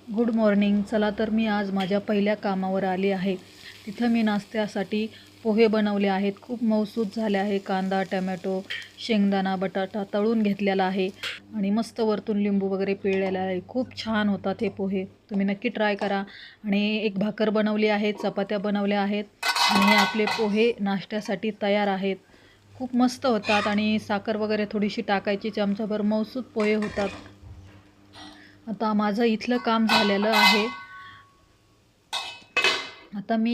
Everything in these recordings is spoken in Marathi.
Good morning. चला तर मी आज माझ्या पहिल्या कामावर आली आहे. तिथं मी नाश्त्यासाठी पोहे बनवले आहेत. खूप मऊसूत झाले आहे. कांदा, टमॅटो, शेंगदाणा, बटाटा तळून घेतलेला आहे आणि मस्त वरतून लिंबू वगैरे पिळलेला आहे. खूप छान होतात हे पोहे. तुम्ही नक्की ट्राय करा. आणि एक भाकर बनवली आहे, चपात्या बनवल्या आहेत आणि हे आपले पोहे नाश्त्यासाठी तयार आहेत. खूप मस्त होतात आणि साखर वगैरे थोडीशी टाकायची, चमचाभर मऊसूत पोहे होतात. आता माझं इथलं काम झालेलं आहे. आता मी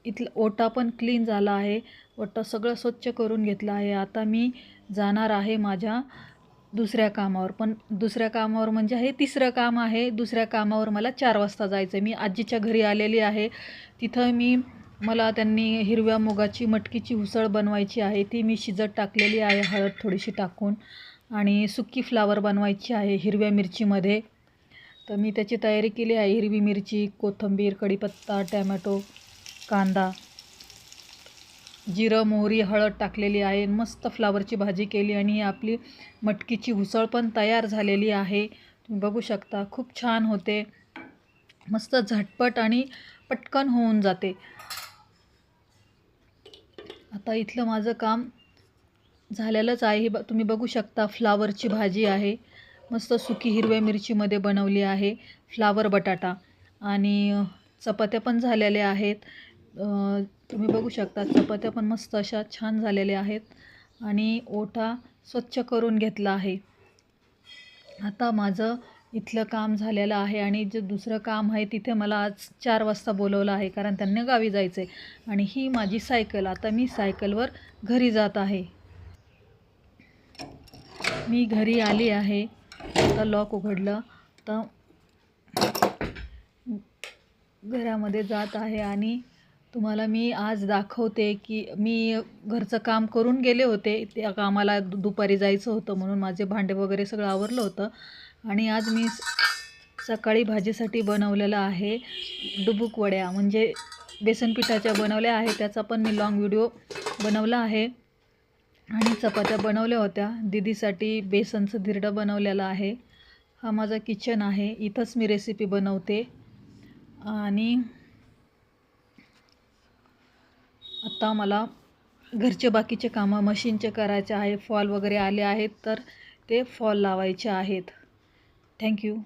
इथलं ओटा पण क्लीन झाला आहे. ओटा सगळं स्वच्छ करून घेतलं आहे. आता मी जाणार आहे माझ्या दुसऱ्या कामावर. पण दुसऱ्या कामावर म्हणजे हे तिसरं काम आहे. दुसऱ्या कामावर मला 4 वाजता जायचं आहे. मी आजीच्या घरी आलेली आहे. तिथं मला त्यांनी हिरव्या मुगाची मटकीची उसळ बनवायची आहे. ती मी शिजत टाकलेली आहे हळद थोडीशी टाकून. आणि सुकी फ्लावर बनवायची आहे हिरव्या मिरचीमध्ये. तर मी त्याची तयारी केली आहे. हिरवी मिरची, कोथिंबीर, कढीपत्ता, टॅमॅटो, कांदा, जिरं, मोहरी, हळद टाकलेली आहे. मस्त फ्लावरची भाजी केली आणि ही आपली मटकीची उसळ पण तयार झालेली आहे. तुम्ही बघू शकता, खूप छान होते. मस्त झटपट आणि पटकन होऊन जाते. आता इथलं माझं काम झालेलंच आहे. तुम्ही बघू शकता, फ्लावरची भाजी आहे. मस्त सुकी हिरव्या मिरचीमध्ये बनवली आहे. फ्लावर बटाटा आणि चपात्या पण झालेल्या आहेत. तुम्ही बघू शकता, चपात्या पण मस्त अशा छान झालेल्या आहेत आणि ओटा स्वच्छ करून घेतला आहे. आता माझं इथलं काम झालेलं आहे आणि जे दुसरं काम आहे तिथे मला आज 4 वाजता बोलवलं आहे, कारण त्यांना गावी जायचं आहे. आणि ही माझी सायकल. आता मी सायकलवर घरी जात आहे. मी घरी आली आहे. आता लॉक उघडलं तर घरामध्ये जात आहे आणि तुम्हाला मी आज दाखवते की मी घरचं काम करून गेले होते. त्या कामाला दुपारी जायचं होतं म्हणून माझे भांडे वगैरे सगळं आवरलं होतं. आणि आज मी सकाळी भाजीसाठी बनवलेलं आहे डुबुक वड्या, म्हणजे बेसन पिठाच्या बनवल्या आहे. त्याचा पण मी लॉंग व्हिडिओ बनवला आहे. आणि चपात्या बनवल्या होत्या. दीदीसाठी बेसनचं धिरडं बनवलेलं आहे. हा माझा किचन आहे. इथंच मी रेसिपी बनवते. आणि आता मला घरचे बाकीचे कामं मशीनचे करायचे आहे. फॉल वगैरे आले आहेत तर ते फॉल लावायचे आहेत. थँक्यू.